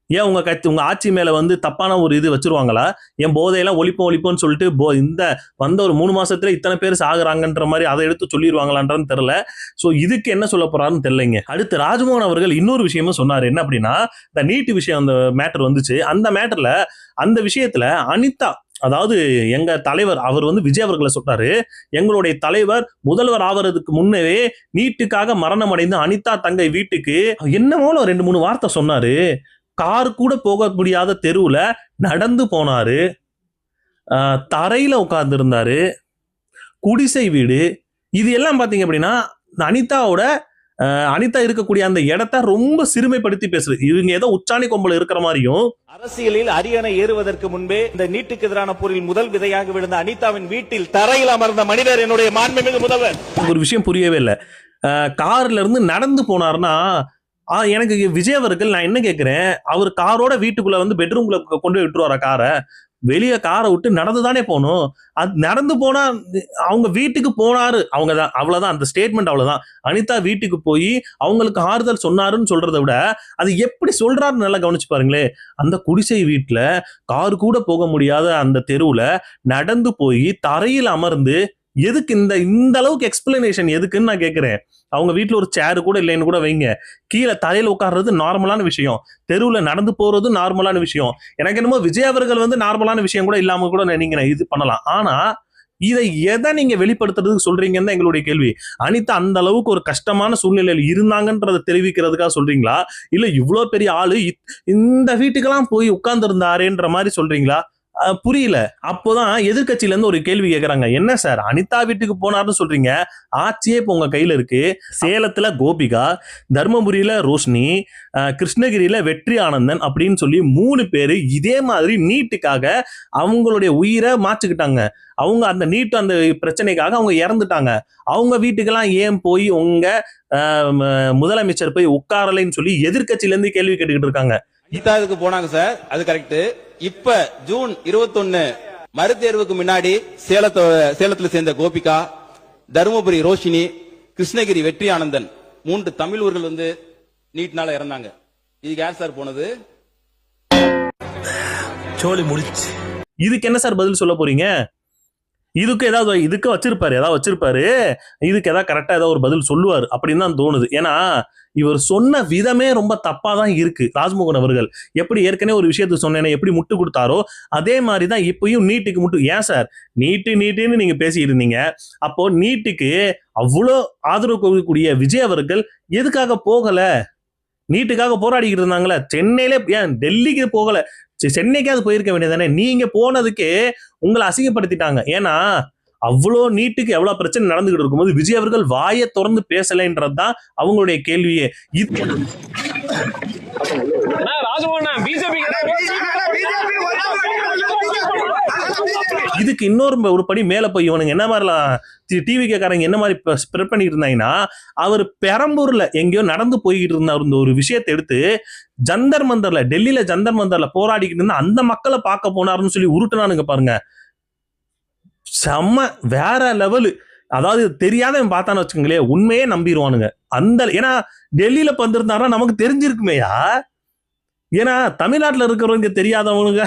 ஏன் உங்க ஆட்சி மேல வந்து தப்பான ஒரு இது வச்சிருவாங்களா? என் போதையெல்லாம் ஒழிப்போம்னு சொல்லிட்டு இந்த வந்த ஒரு 3 மாசத்துல இத்தனை பேர் சாகுறாங்கன்ற மாதிரி அதை எடுத்து சொல்லிடுவாங்களான்னு தெரியல. சோ இதுக்கு என்ன சொல்ல போறாருன்னு தெரியலைங்க. அடுத்து ராஜ்மோகன் அவர்கள் இன்னொரு விஷயமும் சொன்னாரு. என்ன அப்படின்னா, இந்த நீட் விஷயம் அந்த மேட்டர் வந்துச்சு. அந்த மேட்டர்ல அந்த விஷயத்துல அனிதா, அதாவது எங்க தலைவர் அவர் வந்து விஜய் அவர்களை சொல்றாரு, எங்களுடைய தலைவர் முதல்வர் ஆவறதுக்கு முன்னவே நீட்டுக்காக மரணம் அடைந்த அனிதா தங்கை வீட்டுக்கு என்னமோ 2-3 வார்த்தை சொன்னாரு. கார் கூட போக முடியாத தெருவுல நடந்து போனாரு, தரையில உட்கார்ந்து இருந்தாரு, குடிசை வீடு. இது எல்லாம் பாத்தீங்க அப்படின்னா அனிதா இருக்கக்கூடிய அந்த இடத்தை ரொம்ப சிறுமைப்படுத்தி பேசுறது. இவங்க ஏதோ உச்சாணி கொம்பல இருக்கிற மாதிரியும். அரசியலில் அரியணை ஏறுவதற்கு முன்பே இந்த நீட்டுக்கு எதிரான போரில் முதல் விதையாக விழுந்த அனிதாவின் வீட்டில் தரையில் அமர்ந்த மனிதர் என்னுடைய மாண்புமிகு முதல்வர். ஒரு விஷயம் புரியவே இல்லை. கார்ல இருந்து நடந்து போனார்னா எனக்கு விஜய் அவர்கள் நான் என்ன கேட்கிறேன், அவர் காரோட வீட்டுக்குள்ள வந்து பெட்ரூம்ல கொண்டு போய் விட்டுருவாரா காரை? வெளியே காரை விட்டு நடந்துதானே போகணும். அது நடந்து போனா அவங்க வீட்டுக்கு போனாரு, அவங்கதான், அவ்வளவுதான். அந்த ஸ்டேட்மெண்ட் அவ்வளவுதான். அனிதா வீட்டுக்கு போய் அவங்களுக்கு ஆறுதல் சொன்னாருன்னு சொல்றதை விட அது எப்படி சொல்றாருன்னு நல்லா கவனிச்சு பாருங்களே. அந்த குடிசை வீட்டுல கார் கூட போக முடியாத அந்த தெருவுல நடந்து போய் தரையில் அமர்ந்து எதுக்கு இந்த அளவுக்கு எக்ஸ்பிளனேஷன் எதுக்குன்னு நான் கேட்கிறேன். அவங்க வீட்டுல ஒரு சேரு கூட இல்லைன்னு கூட வைங்க, கீழே தலையில உட்கார்றது நார்மலான விஷயம், தெருவுல நடந்து போறது நார்மலான விஷயம். எனக்கு என்னமோ விஜய் அவர்கள் வந்து நார்மலான விஷயம் கூட இல்லாம கூட நீங்க இது பண்ணலாம். ஆனா இதை எதை நீங்க வெளிப்படுத்துறதுக்கு சொல்றீங்கன்னு தான் எங்களுடைய கேள்வி. அனிதா அந்த அளவுக்கு ஒரு கஷ்டமான சூழ்நிலையில் இருந்தாங்கன்றதை தெரிவிக்கிறதுக்காக சொல்றீங்களா, இல்ல இவ்வளவு பெரிய ஆளு இந்த வீட்டுக்கெல்லாம் போய் உட்கார்ந்து இருந்தாருன்ற மாதிரி சொல்றீங்களா? புரியல. அப்போதான் எதிர்கட்சியில இருந்து ஒரு கேள்வி கேட்கறாங்க, என்ன சார் அனிதா வீட்டுக்கு போனார்னு சொல்றீங்க, ஆட்சியே இப்ப உங்க கையில இருக்கு. சேலத்துல கோபிகா, தர்மபுரியில ரோஷினி, கிருஷ்ணகிரியில வெற்றி ஆனந்தன் அப்படின்னு சொல்லி 3 பேரு இதே மாதிரி நீட்டுக்காக அவங்களுடைய உயிரை மாச்சுக்கிட்டாங்க. அவங்க அந்த நீட்டு அந்த பிரச்சனைக்காக அவங்க இறந்துட்டாங்க. அவங்க வீட்டுக்கெல்லாம் ஏன் போய் உங்க முதலமைச்சர் போய் உட்காரலைன்னு சொல்லி எதிர்கட்சியில இருந்து கேள்வி கேட்டுக்கிட்டு இருக்காங்க. இதுக்கு போனாங்க சார், அது கரெக்ட். இப்ப ஜூன் 21 மறுதேர்வுக்கு முன்னாடி சேலத்துல சேர்ந்த கோபிகா, தருமபுரி ரோஷினி, கிருஷ்ணகிரி வெற்றி ஆனந்தன் 3 தமிழ் ஊர்கள் வந்து நீட்னால இறந்தாங்க. இதுக்கு யார் சார் போனது? சோலி முடிச்சு. இதுக்கு என்ன சார் பதில் சொல்ல போறீங்க? இதுக்கு வச்சிருப்பாரு, இதுக்கு ஏதாவது கரெக்டா ஏதாவது ஒரு பதில் சொல்லுவாரு அப்படின்னு தான் தோணுது. ஏன்னா இவர் சொன்ன விதமே ரொம்ப தப்பா தான் இருக்கு. ராஜ்மோகன் அவர்கள் எப்படி ஏற்கனவே ஒரு விஷயத்தை சொன்னேன்னு எப்படி முட்டு கொடுத்தாரோ அதே மாதிரிதான் இப்பயும் நீட்டுக்கு முட்டு. ஏன் சார் நீட்டுன்னு நீங்க பேசிட்டு இருந்தீங்க, அப்போ நீட்டுக்கு அவ்வளோ ஆதரவு கொடுக்கக்கூடிய விஜய் அவர்கள் எதுக்காக போகல? நீட்டுக்காக போராடிக்கிட்டு இருந்தாங்களே, சென்னையில ஏன் டெல்லிக்கு போகல? சென்னைக்காவது போயிருக்க வேண்டியதானே? நீங்க போனதுக்கே உங்களை அசிங்கப்படுத்திட்டாங்க. ஏன்னா அவ்வளோ நீட்டுக்கு எவ்வளவு பிரச்சனை நடந்துகிட்டு இருக்கும்போது விஜய் அவர்கள் வாயை திறந்து பேசலைன்றதுதான் அவங்களுடைய கேள்வியே. இதுக்கு இன்னொரு ஒரு படி மேல போய் இவனுங்க என்ன மாதிரிலாம் டிவிக்காரங்க என்ன மாதிரி ஸ்ப்ரெட் பண்ணிட்டு இருந்தாங்கன்னா, அவர் பெரம்பூர்ல எங்கேயோ நடந்து போய்கிட்டு இருந்த ஒரு விஷயத்தை எடுத்து ஜந்தர் மந்தர்ல, டெல்லியில ஜந்தர் மந்தர்ல போராடிக்கிட்டு இருந்தா அந்த மக்களை பார்க்க போனாருன்னு சொல்லி உருட்டுனானுங்க பாருங்க. செம்ம வேற லெவலு. அதாவது தெரியாதவன் பார்த்தான்னு வச்சுக்கோங்களேன், உண்மையே நம்பிடுவானுங்க. ஏன்னா டெல்லியில வந்திருந்தாருன்னா நமக்கு தெரிஞ்சிருக்குமேயா, ஏன்னா தமிழ்நாட்டுல இருக்கிறவங்க தெரியாதவங்க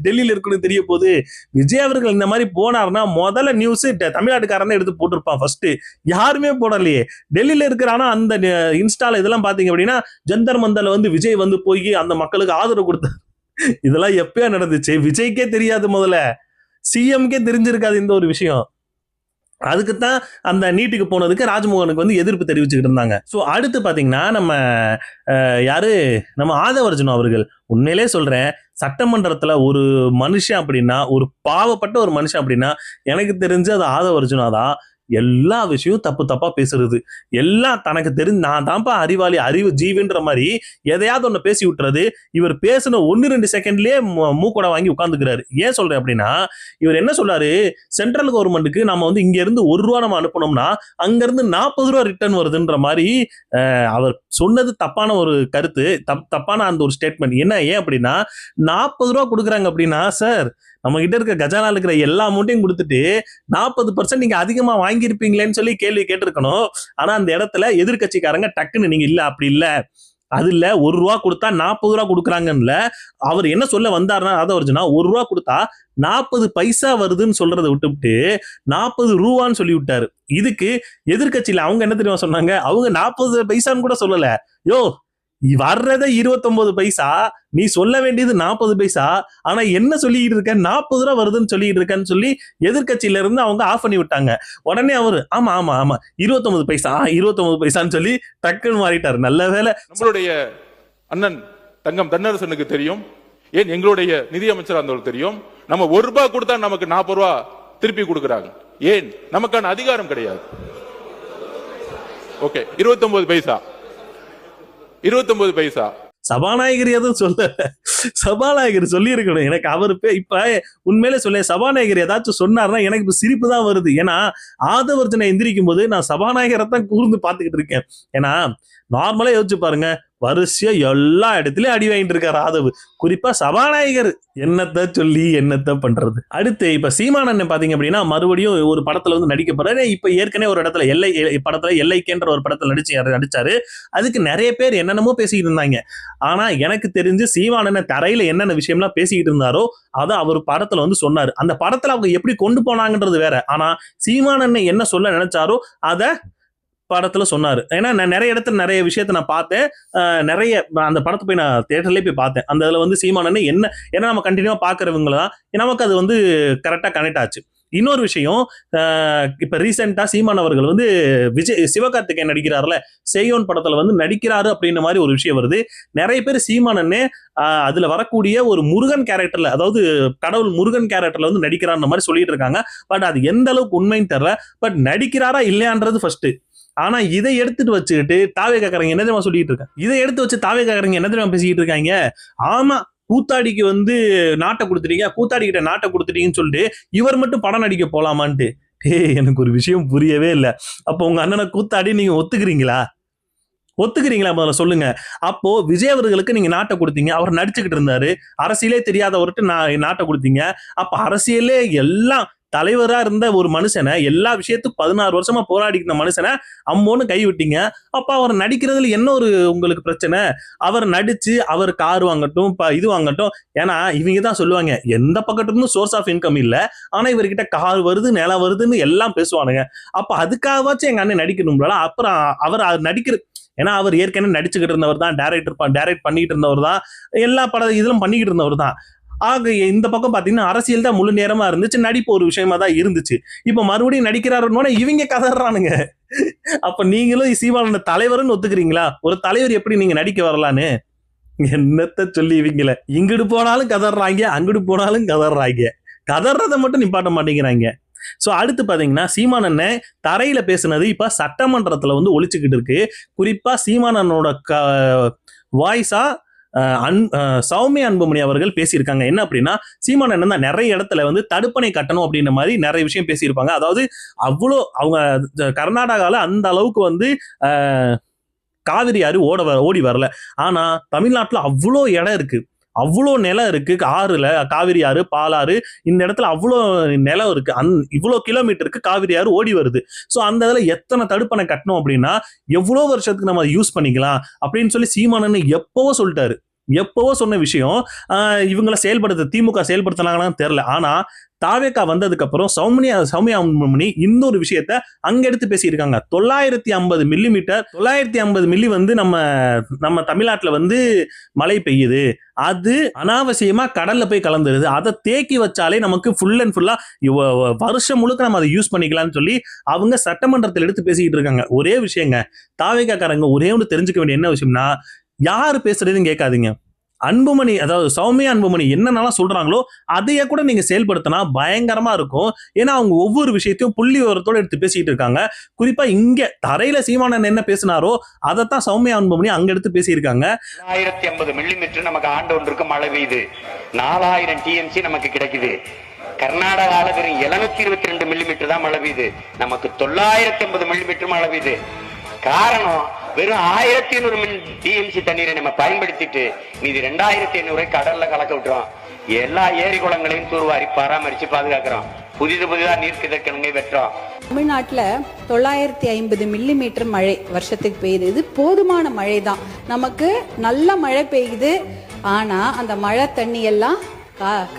டெல்லியில இருக்கிறவங்க தெரிய போகுது. விஜய் அவர்கள் இந்த மாதிரி போனார்னா முதல்ல நியூஸ் தமிழ்நாட்டுக்காரன் எடுத்து போட்டிருப்பான் ஃபர்ஸ்ட். யாருமே போடலையே. டெல்லியில இருக்கிறானா அந்த இன்ஸ்டால இதெல்லாம் பாத்தீங்க அப்படின்னா ஜந்தர் மந்தர்ல வந்து விஜய் வந்து போய் அந்த மக்களுக்கு ஆதரவு கொடுத்தார். இதெல்லாம் எப்பயா நடந்துச்சு? விஜய்க்கே தெரியாது, முதல்ல சிஎம்கே தெரிஞ்சிருக்காது இந்த ஒரு விஷயம். அதுக்குத்தான் அந்த நீட்டுக்கு போனதுக்கு ராஜ்மோகனுக்கு வந்து எதிர்ப்பு தெரிவிச்சுக்கிட்டு இருந்தாங்க. ஸோ அடுத்து பாத்தீங்கன்னா நம்ம ஆதவர்ஜுனா அவர்கள், உண்மையிலே சொல்றேன், சட்டமன்றத்துல ஒரு மனுஷன் அப்படின்னா, ஒரு பாவப்பட்ட ஒரு மனுஷன் அப்படின்னா எனக்கு தெரிஞ்சு அது ஆதவர்ஜுனா தான். எல்லா விஷயம் தப்பு தப்பா பேசுறது, எல்லாம் தனக்கு தெரிஞ்சு நான் தான்ப்பா அறிவாளி, அறிவு ஜீவின்ற மாதிரி எதையாவது ஒண்ணு பேசி விட்டுறது. இவர் பேசின 1-2 செகண்ட்லயே மூக்கோட வாங்கி உட்கார்ந்துக்கிறாரு. ஏன் சொல்றேன் அப்படின்னா, இவர் என்ன சொல்றாரு, சென்ட்ரல் கவர்மெண்ட்டுக்கு நம்ம வந்து இங்க இருந்து ₹1 நம்ம அனுப்பணும்னா அங்க இருந்து ₹40 ரிட்டர்ன் வருதுன்ற மாதிரி அவர் சொன்னது தப்பான ஒரு கருத்து, தப்பான அந்த ஒரு ஸ்டேட்மெண்ட். ஏன் அப்படின்னா, ₹40 கொடுக்குறாங்க அப்படின்னா, சார் நம்ம கிட்ட இருக்க கஜானா இருக்கிற எல்லா அமௌண்ட்டையும் கொடுத்துட்டு 40% நீங்க அதிகமா வாங்கியிருப்பீங்களேன்னு சொல்லி கேள்வி கேட்டிருக்கணும். ஆனா அந்த இடத்துல எதிர்கட்சிக்காரங்க டக்குன்னு நீங்க இல்ல அப்படி இல்ல, அது இல்ல, ₹1 கொடுத்தா ₹40 கொடுக்குறாங்கன்னு அவர் என்ன சொல்ல வந்தாருன்னா, ஆதவர்ஜுனா ₹1 கொடுத்தா 40 பைசா வருதுன்னு சொல்றதை விட்டுவிட்டு 40 ரூபான்னு சொல்லி விட்டாரு. இதுக்கு எதிர்கட்சியில அவங்க என்ன தெரியுமா சொன்னாங்க, அவங்க 40 பைசான்னு கூட சொல்லல. யோ வர்றத 29 பைசா, நீ சொல்ல வேண்டியது 40 பைசா, ஆனா என்ன சொல்லிட்டு இருக்க, ₹40 வருதுன்னு சொல்லிட்டு இருக்கன்னு சொல்லி எதிர்கட்சியில இருந்து அவங்க ஆஃப் பண்ணி விட்டாங்க. உடனே அவரு ஆமா ஆமா ஆமா 29 பைசா 29 பைசான்னு சொல்லி டக்குன்னு மாறிட்டாரு. நல்ல வேலை நம்மளுடைய அண்ணன் தங்கம் தென்னரசனுக்கு தெரியும், ஏன் எங்களுடைய நிதியமைச்சர் அந்த தெரியும், நம்ம ₹1 கொடுத்தா நமக்கு ₹40 திருப்பி கொடுக்கறாங்க. ஏன்? நமக்கான அதிகாரம் கிடையாது. ஓகே, 29 பைசா 29 பைசா. சபாநாயகர் எதுவும் சொல்ல, சபாநாயகர் சொல்லி இருக்கணும். எனக்கு அவரு இப்ப உண்மையிலே சொல்ல, சபாநாயகர் ஏதாச்சும் சொன்னார்னா எனக்கு இப்ப சிரிப்பு தான் வருது. ஏன்னா ஆதவர்ஜனை எந்திரிக்கும் போது நான் சபாநாயகரை தான் கூர்ந்து பாத்துக்கிட்டு இருக்கேன். ஏன்னா நார்மலா யோசிச்சு பாருங்க, வரிசையா எல்லா இடத்துலயும் அடி வாங்கிட்டு இருக்காரு ஆதவ், குறிப்பா சபாநாயகர். என்னத்த சொல்லி என்னத்த பண்றது. அடுத்து இப்ப சீமானன் பாத்தீங்க அப்படின்னா மறுபடியும் ஒரு படத்துல வந்து நடிக்க போறாரு. இப்ப ஏற்கனவே ஒரு இடத்துல படத்துல எல்லைக்கேன்ற ஒரு படத்துல நடிச்சாரு. அதுக்கு நிறைய பேர் என்னென்னமோ பேசிக்கிட்டு இருந்தாங்க. ஆனா எனக்கு தெரிஞ்சு சீமானன் தரையில என்னென்ன விஷயம்லாம் பேசிக்கிட்டு இருந்தாரோ அதை அவர் படத்துல வந்து சொன்னாரு. அந்த படத்துல அவங்க எப்படி கொண்டு போனாங்கன்றது வேற. ஆனா சீமானன் என்ன சொல்ல நினைச்சாரோ அதை படத்துல சொன்னாரு. ஏன்னா நான் நிறைய இடத்துல நிறைய விஷயத்த நான் பார்த்தேன். நிறைய அந்த படத்தை போய் நான் தியேட்டர்லயே போய் பார்த்தேன். அந்த இதுல வந்து சீமானன் என்ன, ஏன்னா நம்ம கண்டினியூவா பாக்குறவங்க தான், நமக்கு அது வந்து கரெக்டா கனெக்ட் ஆச்சு. இன்னொரு விஷயம், இப்ப ரீசெண்டா சீமான் அவர்கள் வந்து சிவகார்த்திகேயன் நடிக்கிறாருல, செய்யோன் படத்துல வந்து நடிக்கிறாரு அப்படின்ற மாதிரி ஒரு விஷயம் வருது. நிறைய பேர் சீமானன்னே அதுல வரக்கூடிய ஒரு முருகன் கேரக்டர்ல, அதாவது கடவுள் முருகன் கேரக்டர்ல வந்து நடிக்கிறாருன்ற மாதிரி சொல்லிட்டு இருக்காங்க. பட் அது எந்த அளவுக்கு உண்மைன்னு தெரியல. பட் நடிக்கிறாரா இல்லையான்றது ஃபர்ஸ்ட். ஆனா இதை எடுத்துட்டு வச்சுக்கிட்டு தாவேக்காரங்க என்ன தெரியுமா சொல்லிட்டு இருக்காங்க, இதை எடுத்து வச்சு தாவேக்காரங்க என்ன தெரியுமா பேசிக்கிட்டு இருக்காங்க, ஆமா கூத்தாடிக்கு வந்து நாட்டை கொடுத்துட்டீங்க, கூத்தாடி கிட்ட நாட்டை கொடுத்துட்டீங்கன்னு சொல்லிட்டு இவர் மட்டும் படம் நடிக்க போலாமான்ட்டு. எனக்கு ஒரு விஷயம் புரியவே இல்லை. அப்போ உங்க அண்ணனை கூத்தாடி நீங்க ஒத்துக்கிறீங்களா முதல்ல சொல்லுங்க. அப்போ விஜய் அவர்களுக்கு நீங்க நாட்டை கொடுத்தீங்க, அவர் நடிச்சுக்கிட்டு இருந்தாரு, அரசியலே தெரியாதவர்கிட்ட நாட்டை கொடுத்தீங்க. அப்ப அரசியலே எல்லாம் தலைவரா இருந்த ஒரு மனுஷனை, எல்லா விஷயத்துக்கும் 16 வருஷமா போராடிக்கிற மனுஷனை அம்மோன்னு கை விட்டீங்க. அப்ப அவர் நடிக்கிறதுல என்ன ஒரு உங்களுக்கு பிரச்சனை? அவர் நடிச்சு அவர் கார் வாங்கட்டும், இது வாங்கட்டும். ஏன்னா இவங்க தான் சொல்லுவாங்க எந்த பக்கத்துக்கும் சோர்ஸ் ஆஃப் இன்கம் இல்ல, ஆனா இவர்கிட்ட கார் வருது, நிலம் வருதுன்னு எல்லாம் பேசுவானுங்க. அப்ப அதுக்காகவாச்சும் எங்க அண்ணன் நடிக்கணும்ல. அப்புறம் அவர் நடிக்கிற, ஏன்னா அவர் ஏற்கனவே நடிச்சுக்கிட்டு இருந்தவர் தான், டைரக்ட் பண்ணிட்டு இருந்தவர் தான், எல்லா இதெல்லாம் பண்ணிக்கிட்டு இருந்தவர் தான். ஆக இந்த பக்கம் பாத்தீங்கன்னா அரசியல் தான் முழு நேரமா இருந்துச்சு, நடிப்பு ஒரு விஷயமா தான் இருந்துச்சு. இப்ப மறுபடியும் நடிக்கிறாருன்னு இவங்க கதறானுங்க. அப்ப நீங்களும் சீமானோட தலைவர்னு ஒத்துக்கிறீங்களா? ஒரு தலைவர் எப்படி நீங்க நடிக்க வரலான்னு? என்னத்த சொல்லி இவங்கள இங்கிட்டு போனாலும் கதறாங்க, அங்கிட்டு போனாலும் கதறாங்க, கதறதை மட்டும் நிப்பாட்ட மாட்டேங்கிறாங்க. சோ அடுத்து பாத்தீங்கன்னா சீமானன்ன தரையில பேசுனது இப்ப சட்டமன்றத்துல வந்து ஒழிச்சுக்கிட்டு இருக்கு. குறிப்பா சீமானனோட வாய்ஸா சௌமியா அன்புமணி அவர்கள் பேசியிருக்காங்க. என்ன அப்படின்னா, சீமானன் தான் நிறைய இடத்துல வந்து தடுப்பணை கட்டணும் அப்படின்ற மாதிரி நிறைய விஷயம் பேசியிருப்பாங்க. அதாவது அவ்வளோ அவங்க கர்நாடகால அந்த அளவுக்கு வந்து காவிரி ஆறு ஓடி வரல. ஆனா தமிழ்நாட்டுல அவ்வளோ இடம் இருக்கு, அவ்வளோ நிலம் இருக்கு. ஆறுல காவிரி ஆறு, பாலாறு, இந்த இடத்துல அவ்வளோ நிலம் இருக்கு. இவ்வளோ கிலோமீட்டருக்கு காவிரி ஆறு ஓடி வருது. ஸோ அந்த இதுல எத்தனை தடுப்பணை கட்டணும் அப்படின்னா எவ்வளோ வருஷத்துக்கு நம்ம யூஸ் பண்ணிக்கலாம் அப்படின்னு சொல்லி சீமானன் எப்பவோ சொல்லிட்டாரு. எப்பவோ சொன்ன விஷயம். இவங்களை திமுக செயல்படுத்தினாங்கன்னு தெரியல. ஆனா தாவேகா வந்ததுக்கு அப்புறம் சௌமியா அன்புமணி இன்னொரு விஷயத்த அங்க எடுத்து பேசியிருக்காங்க. 950 மில்லி வந்து நம்ம தமிழ்நாட்டுல வந்து மழை பெய்யுது, அது அனாவசியமா கடல்ல போய் கலந்துருது, அதை தேக்கி வச்சாலே நமக்கு ஃபுல் அண்ட் ஃபுல்லா வருஷம் முழுக்க நம்ம அதை யூஸ் பண்ணிக்கலாம்னு சொல்லி அவங்க சட்டமன்றத்தில் எடுத்து பேசிக்கிட்டு இருக்காங்க. ஒரே விஷயங்க, தாவேகா காரங்க ஒரே ஒன்று தெரிஞ்சுக்க வேண்டிய என்ன விஷயம்னா, யாரு பேசுறதுன்னு கேட்காதீங்க. அன்புமணி, அதாவது சௌமியா அன்புமணி என்னென்னலாம் சொல்றாங்களோ அதையே கூட நீங்க செயல்படுத்தினா பயங்கரமா இருக்கும். ஏன்னா அவங்க ஒவ்வொரு விஷயத்தையும் புள்ளி விவரத்தோட எடுத்து பேசிட்டு இருக்காங்க. குறிப்பா இங்க தரையில சீமானன் என்ன பேசினாரோ அதைத்தான் சௌமியா அன்புமணி அங்க எடுத்து பேசியிருக்காங்க. 1050 மில்லிமீட்டர் நமக்கு ஆண்டு ஒன்றுக்கு மழை பெய்யுது. 4000 டிஎம்சி நமக்கு கிடைக்குது. கர்நாடகால வெறும் 722 மில்லிமீட்டர் தான் மழை பெய்யுது. நமக்கு 950 மில்லிமீட்டர் மழை பெய்யுது. காரணம், வெறும் 1500 டிஎம்சி தண்ணீரை நம்ம பயன்படுத்திட்டு மீதி 2500 கடல்ல கலக்க விட்டுறோம். எல்லா ஏரி குளங்களையும் தூர்வாரி பராமரிச்சு பாதுகாக்கிறோம். புதிதா நீர் கிதக்கணுங்க வெட்டுறோம். தமிழ்நாட்டுல 950 மில்லிமீட்டர் மழை வருஷத்துக்கு பெய்யுது. இது போதுமான மழை தான். நமக்கு நல்ல மழை பெய்யுது. ஆனா அந்த மழை தண்ணி எல்லாம்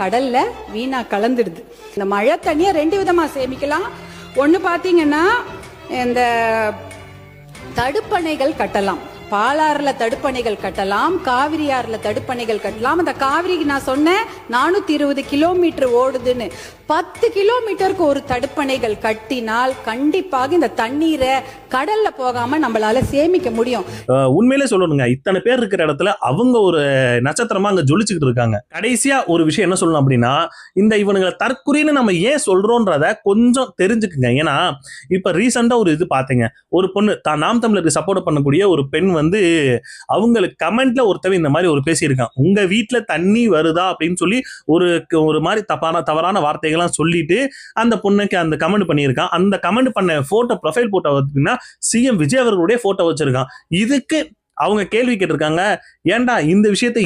கடல்ல வீணா கலந்துடுது. இந்த மழை தண்ணியை 2 விதமா சேமிக்கலாம். ஒண்ணு பாத்தீங்கன்னா, இந்த தடுப்பணைகள் கட்டலாம். பாலாறுல தடுப்பணைகள் கட்டலாம், காவிரி ஆறுல தடுப்பணைகள் கட்டலாம். அந்த காவிரிக்கு நான் சொன்னேன் 420 கிலோமீட்டர் ஓடுதுன்னு. 10 கிலோமீட்டருக்கு ஒரு தடுப்பணைகள் கட்டினால் கண்டிப்பாக இந்த தண்ணீரை கடல்ல போகாம நம்மளால சேமிக்க முடியும். உண்மையிலே சொல்லணுங்க, இத்தனை பேர் இருக்கிற இடத்துல அவங்க ஒரு நட்சத்திரமா அங்க ஜொலிச்சுக்கிட்டு இருக்காங்க. கடைசியா ஒரு விஷயம் என்ன சொல்லணும் அப்படின்னா, இந்த இவனுங்களை தற்குறின்னு நம்ம ஏன் சொல்றோன்றத கொஞ்சம் தெரிஞ்சுக்குங்க. ஏன்னா இப்ப ரீசெண்டா ஒரு இது பாத்தீங்க, ஒரு பொண்ணு நாம் தமிழருக்கு சப்போர்ட் பண்ணக்கூடிய ஒரு பெண் வந்து அவங்களுக்கு கமெண்ட்ல ஒருத்தவன் இந்த மாதிரி ஒரு பேசியிருக்கான். உங்க வீட்டுல தண்ணி வருதா அப்படின்னு சொல்லி ஒரு மாதிரி தவறான வார்த்தைகள்லாம் சொல்லிட்டு அந்த பொண்ணுக்கு அந்த கமெண்ட் பண்ணியிருக்கான். அந்த கமெண்ட் பண்ண போட்டோ, ப்ரொஃபைல் போட்டோ பார்த்தீங்கன்னா சிஎம் விஜய் அவர்களுடைய போட்டோ வச்சிருக்கான். இதுக்கு அவங்க கேள்வி கேட்டிருக்காங்க, ஏன்டா இந்த விஷயத்தை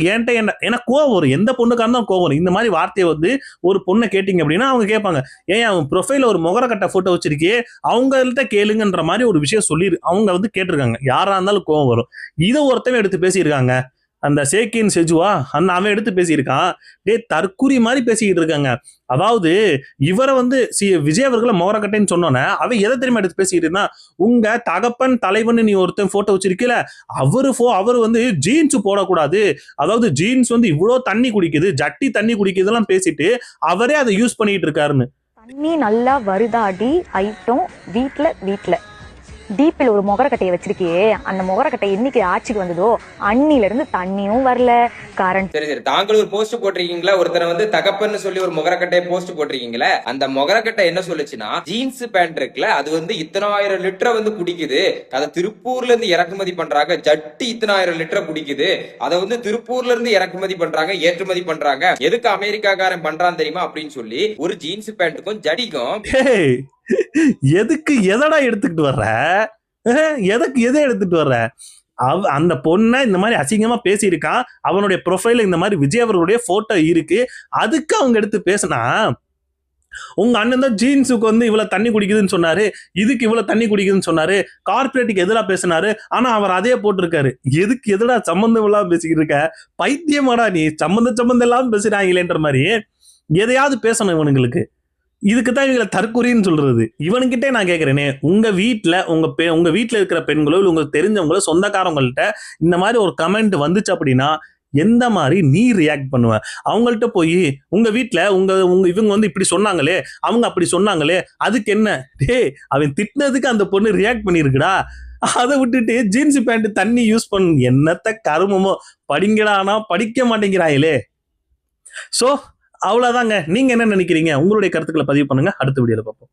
ஏன்னா கோவம் வரும். எந்த பொண்ணுக்காக தான் கோவம் வரும். இந்த மாதிரி வார்த்தையை வந்து ஒரு பொண்ணை கேட்டீங்க அப்படின்னா அவங்க கேட்பாங்க, ஏன் அவன் ப்ரொஃபைல ஒரு முகரக்கட்ட போட்டோ வச்சிருக்கே, அவங்கள்ட்ட கேளுங்கன்ற மாதிரி ஒரு விஷயம் சொல்லி அவங்க வந்து கேட்டிருக்காங்க. யாரா இருந்தாலும் கோவம் வரும். இதை ஒருத்தவன் எடுத்து பேசியிருக்காங்க. அந்த சேக்கின் செஜுவா அவன் எடுத்து பேசியிருக்கான். தற்குறி மாதிரி பேசிக்கிட்டு இருக்காங்க. அதாவது இவரை வந்து விஜய் அவர்களை மோரக்கட்டைன்னு சொன்னோன்னே அவன் எதை தெரியுமா எடுத்து பேசிக்கிட்டு இருந்தா, உங்க தகப்பன் தலைவன் நீ ஒருத்தன் போட்டோ வச்சிருக்கல, அவரு வந்து ஜீன்ஸ் போடக்கூடாது, அதாவது ஜீன்ஸ் வந்து இவ்வளவு தண்ணி குடிக்குது, ஜட்டி தண்ணி குடிக்குதுலாம் பேசிட்டு அவரே அதை யூஸ் பண்ணிட்டு இருக்காருன்னு. தண்ணி நல்லா வருதாடி ஐட்டம் வீட்ல டீப்பில் ஒரு முகரக்கட்டையை வச்சிருக்கியே, அந்த முகரக்கட்டை என்னைக்கு ஆட்சிக்கு வந்ததோ அன்னில இருந்து தண்ணியும் வரல, கரண்ட். சரி தாங்களும் ஒரு போஸ்ட் போட்டிருக்கீங்களா, ஒருத்தரை வந்து தகப்பன்னு சொல்லி ஒரு முகரக்கட்டையை போஸ்ட் போட்டிருக்கீங்களா. அந்த முகரக்கட்டை என்ன சொல்லுச்சுன்னா, ஜீன்ஸ் பேண்ட் இருக்குல்ல அது வந்து 1000 லிட்டரை வந்து குடிக்குது, அதை திருப்பூர்ல இருந்து இறக்குமதி பண்றாங்க. ஜட்டி 1000 லிட்டரை குடிக்குது, அதை வந்து திருப்பூர்ல இருந்து இறக்குமதி பண்றாங்க, ஏற்றுமதி பண்றாங்க. எதுக்கு அமெரிக்காக்காரன் பண்றான் தெரியுமா அப்படின்னு சொல்லி ஒரு ஜீன்ஸ் பேண்ட்டுக்கும் ஜட்டிக்கும் எதுக்கு எதடா எடுத்துக்கிட்டு வர்ற, எதை எடுத்துட்டு வர்ற? அந்த பொண்ணை இந்த மாதிரி அசிங்கமா பேசியிருக்கான். அவனுடைய ப்ரொஃபைல இந்த மாதிரி விஜய் அவர்களுடைய போட்டோ இருக்கு. அதுக்கு அவங்க எடுத்து பேசினா, உங்க அண்ணன் தான் ஜீன்ஸுக்கு வந்து இவ்வளவு தண்ணி குடிக்குதுன்னு சொன்னாரு, இதுக்கு இவ்வளவு தண்ணி குடிக்குதுன்னு சொன்னாரு, கார்பரேட்டுக்கு எதிராக பேசினாரு, ஆனா அவர் அதே போட்டிருக்காரு. எதுக்கு எதிரா சம்பந்தம் எல்லாம் பேசிக்கிட்டு இருக்க? பைத்தியமாடா நீ, சம்பந்தம் எல்லாம் பேசுறாங்களேன்ற மாதிரி எதையாவது பேசணும் இவனுங்களுக்கு. இதுக்குதான் இவங்களை தற்குறின்னு சொல்றது. இவனுக்கிட்டே நான் கேட்கிறேனே, உங்க வீட்டுல இருக்கிற பெண்களோ இல்ல உங்களுக்கு தெரிஞ்சவங்களோ சொந்தக்காரங்கள்ட்ட இந்த மாதிரி ஒரு கமெண்ட் வந்துச்சு அப்படின்னா எந்த மாதிரி நீ ரியாக்ட் பண்ணுவ? அவங்கள்ட்ட போய் உங்க வீட்டுல இவங்க வந்து இப்படி சொன்னாங்களே, அவங்க அப்படி சொன்னாங்களே, அதுக்கு என்ன? அவன் திட்டினதுக்கு அந்த பொண்ணு ரியாக்ட் பண்ணிருக்குடா, அதை விட்டுட்டு ஜீன்ஸ் பேண்ட் தண்ணி யூஸ் பண்ணு, என்னத்த கருமமோ, படிங்கடானா படிக்க மாட்டேங்கிறாங்களே. சோ அவ்வளவுதாங்க. நீங்க என்ன நினைக்கிறீங்க? உங்களுடைய கருத்துக்களை பதிவு பண்ணுங்க. அடுத்த வீடியோல பார்ப்போம்.